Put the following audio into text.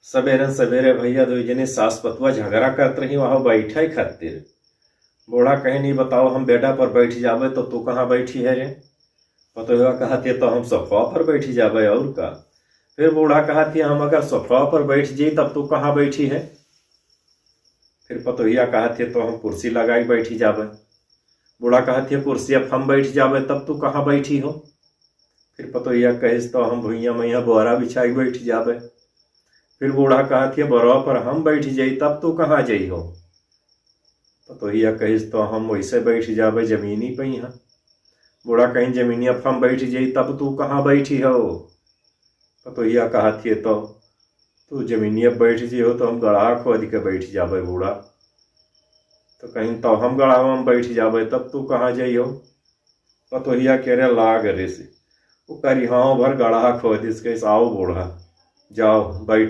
सवेरे सवेरे भैया दो जने सास पतुआ झगड़ा करत रही वहां बैठे खातिर। बूढ़ा कहे नहीं बताओ हम बेटा पर बैठ जावे तो तू कहाँ बैठी है रे। पतुआ कहती तो हम सोफा पर बैठ जावे और का। फिर बूढ़ा कहती हम अगर सोफा पर बैठ जाई तब तू कहाँ बैठी है। फिर पतोहिया कहती तो हम कुर्सी लगाई बैठी जावे। बूढ़ा कहती है कुर्सी अब हम बैठ जावे तब तू कहाँ बैठी हो। फिर पतोहिया कहिस तो हम भुइया मैया बोरा बिछाई बैठ जावे। फिर बूढ़ा कहती है बरवा पर हम बैठ जाई तब तू कहाँ जाइ हो। पतोहिया कहिस तो हम वैसे बैठ जावे जमीनी पे यहाँ। बूढ़ा कहीं जमीनी अब हम बैठ जाई तब तू कहाँ बैठी हो। पतोहिया कहती है तो तू जमीनी अब बैठ जी हो तो हम गड़ा खोद के बैठ जावे बूढ़ा। तो कहीं तो हम गड़ा में बैठ जावे तब तू कहाँ जाइ हो। पतोहिया कह रहे लाग रे से वो करी हाँ भर गड़ा खोदिस कैसे आओ बूढ़ा जाओ बैठ।